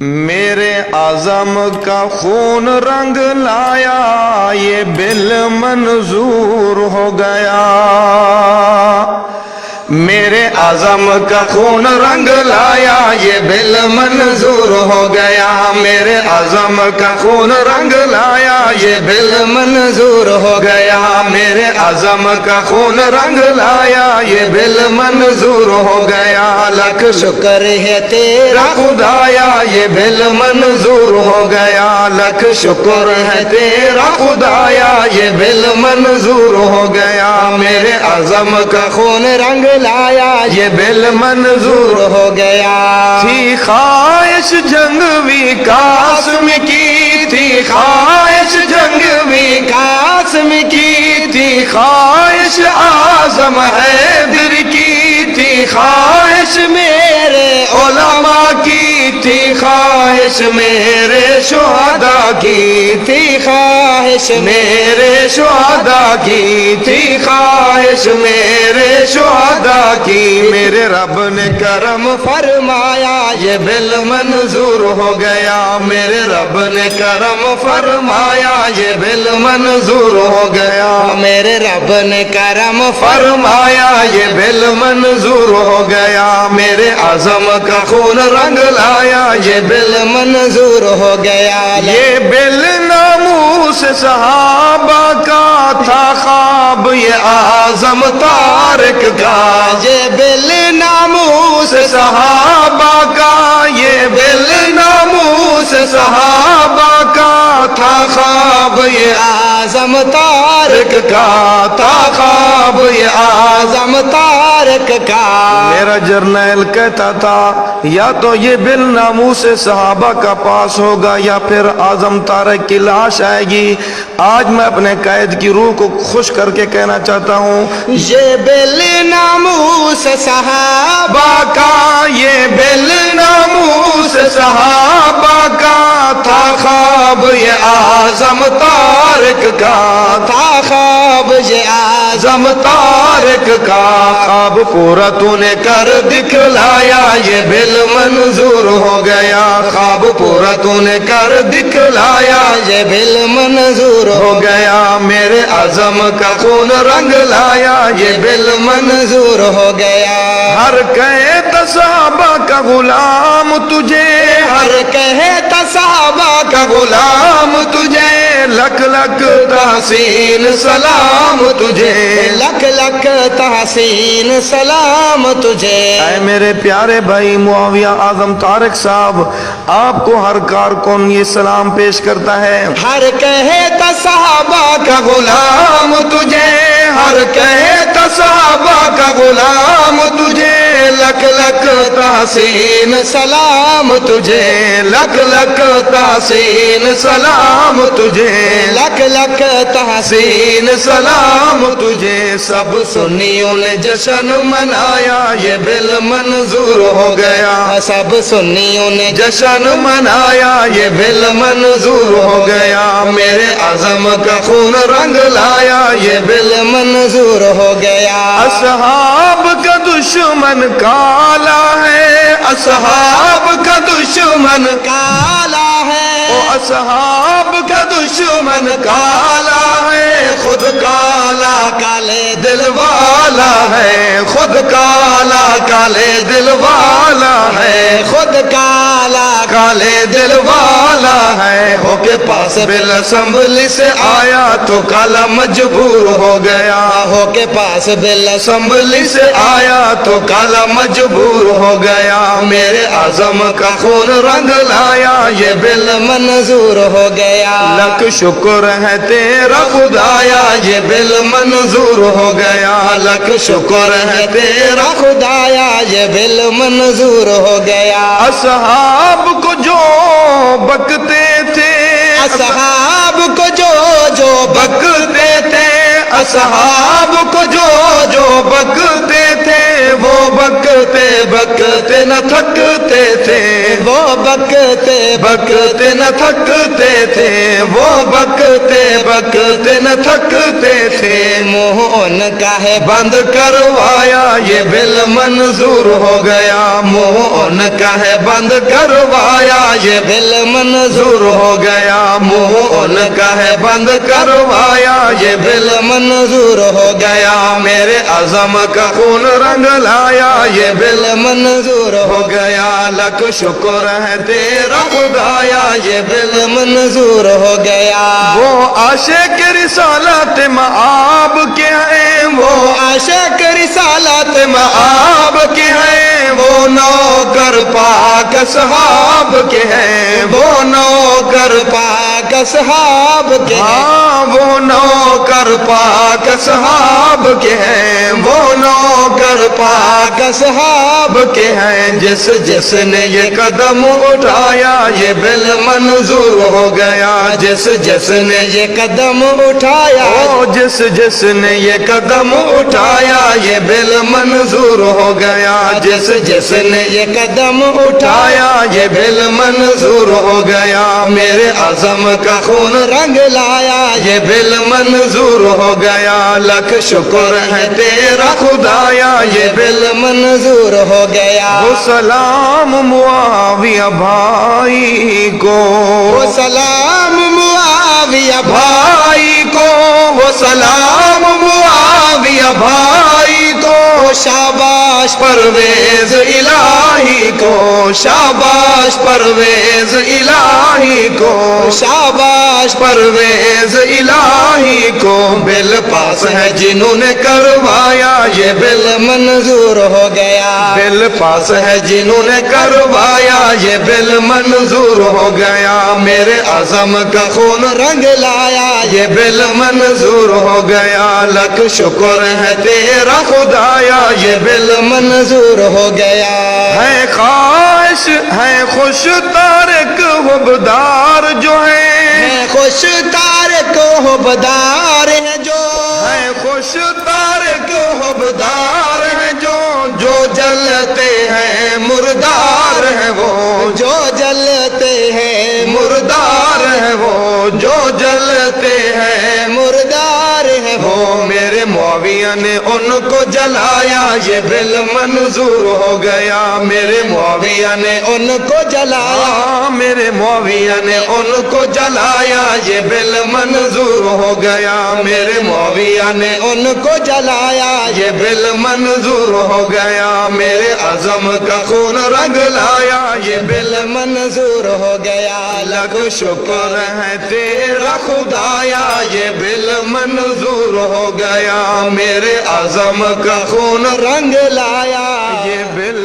میرے عزم کا خون رنگ لایا، یہ بل منظور ہو گیا۔ میرے عزم کا خون رنگ لایا، یہ بل منظور ہو گیا۔ میرے عزم کا خون رنگ لایا، یہ بل منظور ہو گیا۔ میرے عزم کا خون رنگ لایا، یہ بل منظور ہو گیا۔ لاکھ شکر ہے تیرا خدایا، یہ بل منظور ہو گیا۔ لاکھ شکر ہے تیرا خدایا، یہ بل منظور ہو گیا۔ میرے عزم کا خون رنگ لایا، یہ بل منظور ہو گیا۔ تھی خواہش جنگوی قاسم کی، تھی خواہش جنگوی قاسم کی، تھی خواہش اعظم حیدر کی، تھی خواہش میرے علماء کی، تھی خواہش میرے شہداء کی، تھی خواہش میرے شہداء کی، تھی خواہش میرے شہداء کی۔ میرے رب نے کرم فرمایا، یہ بل منظور ہو گیا۔ میرے رب نے کرم فرمایا، یہ بل منظور ہو گیا۔ میرے رب نے کرم فرمایا، یہ بل منظور ہو گیا۔ میرے عزم کا خون رنگ لایا، یہ بل منظور ہو گیا۔ یہ بل ناموس صحابہ کا تھا خواب، یہ اعظم طارق کا۔ یہ بل ناموس صحابہ کا، یہ بل ناموس صحابہ کا تھا خواب، یہ اعظم طارق کا تھا خواب، یہ اعظم طارق کا۔ میرا جرنیل کہتا تھا یا تو یہ بل ناموس صحابہ کا پاس ہوگا یا پھر اعظم طارق کی لاش آئے گی۔ آج میں اپنے قائد کی روح کو خوش کر کے کہنا چاہتا ہوں، یہ بل ناموس صحابہ کا، یہ بل ناموس صحابہ کا تھا خواب، یہ اعظم طارق کا تھا خواب، یہ اعظم طارق کا۔ خواب پورا تو نے کر دکھلایا، یہ بل منظور ہو گیا۔ خواب پورا تو نے کر دکھلایا، یہ بل منظور ہو گیا۔ میرے عزم کا خون رنگ لایا، یہ بل منظور ہو گیا۔ ہر کہتا صحابہ کا غلام تجھے، ہر کہتا صحابہ کا غلام تجھے، لکھ لکھ تحسین سلام تجھے، لکھ لکھ تحسین سلام تجھے۔ اے میرے پیارے بھائی معاویہ اعظم طارق صاحب، آپ کو ہر کارکن یہ سلام پیش کرتا ہے۔ ہر کہتا صحابہ کا غلام تجھے، ہر کہتا صحابہ کا غلام تجھے، لکھ لکھ تحسین سلام تجھے، لکھ لکھ تحسین سلام تجھے، لکھ لکھ تحسین سلام تجھے۔ سب سنیوں نے جشن منایا، یہ بل منظور ہو گیا۔ سب سنیوں نے جشن منایا، یہ بل منظور ہو گیا۔ میرے عزم کا خون رنگ لایا، یہ بل منظور ہو گیا۔ اصحاب کا دشمن کالا ہے، اصحاب کا دشمن کالا ہے، او اصحاب کا دشمن کالا ہے، خود کالا کالے دل والا ہے، خود کالا کالے دل والا ہے، خود کالا کالے دل والا ہے۔ ہو کے پاس بل اسمبلی سے آیا تو کالا مجبور ہو گیا، ہو کے پاس بل اسمبلی سے آیا تو کالا مجبور ہو گیا۔ میرے عزم کا خون رنگ لایا، یہ بل منظور ہو گیا۔ لکھ شکر ہے تیرا خدایا، یہ بل منظور ہو گیا۔ لکھ شکر ہے تیرا خدایا، یہ بل منظور ہو گیا۔ اصحاب کو جو بکتے تھے، اصحاب کو جو بکتے تھے، اصحاب کو جو بکتے تھے، وہ بکتے بکتے نہ تھکتے تھے، وہ بکتے بکتے نہ تھکتے تھے، وہ بکتے بکتے نہ تھکتے تھے، منہ ان کا ہے بند کروایا یہ بل منظور ہو گیا، منہ ان کا ہے بند کروایا یہ بل منظور ہو گیا، منہ ان کا ہے بند کروایا یہ بل منظور ہو گیا، میرے عزم کا خون رنگ لایا یہ بل منظور ہو گیا، لک شکر ہے تیرا خدایا یہ بل منظور ہو گیا، وہ عاشق رسالت مآب کے ہیں، وہ عاشق رسالت مآب کے ہیں، وہ نوکر پاک اصحاب کے ہیں، وہ نوکر پاک اصحاب کے ہیں، وہ نوکر پاک اصحاب کے ہیں، وہ نوکر پاک اصحاب کے ہیں، جس جس نے یہ قدم اٹھایا یہ بل منظور ہو گیا، جس جس نے یہ قدم اٹھایا، جس جس نے یہ قدم اٹھایا یہ بل منظور ہو گیا، جس جس نے یہ قدم اٹھایا یہ بل منظور ہو گیا، میرے عزم کا خون رنگ لایا یہ بل منظور ہو گیا، لکھ شکر ہے تیرا خدایا یہ بل منظور ہو گیا، وہ سلام معاویہ بھائی کو، وہ سلام معاویہ بھائی کو، وہ سلام معاویہ بھائی کو، شاباش پرویز الہی کو، شاباش پرویز الہی کو، شاباش پرویز الہی کو، بل پاس ہے جنہوں نے کروایا یہ بل منظور ہو گیا، بل پاس ہے جنہوں نے کروایا یہ بل منظور ہو گیا، میرے عزم کا خون رنگ لایا یہ بل منظور ہو گیا، لک شکر ہے تیرا خدایا یہ بل منظور ہو گیا، ہے خواہش ہے خوش تارک حبدار جو ہے خوش تارک حبدار ہے جو ہے خوش تارک حبدار ہے جو جلتے ہیں مردار ہے وہ جو جلتے ہیں مردار ہے وہ جو جلتے ہیں مردار ہے وہ، میرے معاویہ نے ان کو جلایا یہ بل منظور ہو گیا، میرے معاویہ نے ان کو جلایا، میرے معاویہ نے ان کو جلایا یہ بل منظور ہو گیا، میرے معاویہ نے ان کو جلایا یہ بل منظور ہو گیا، میرے عزم کا خون رنگ لایا یہ بل منظور ہو گیا، لکھ شکر ہے تیرا خدایا یہ بل منظور ہو گیا، میرے عزم کا خون رنگ لایا یہ بل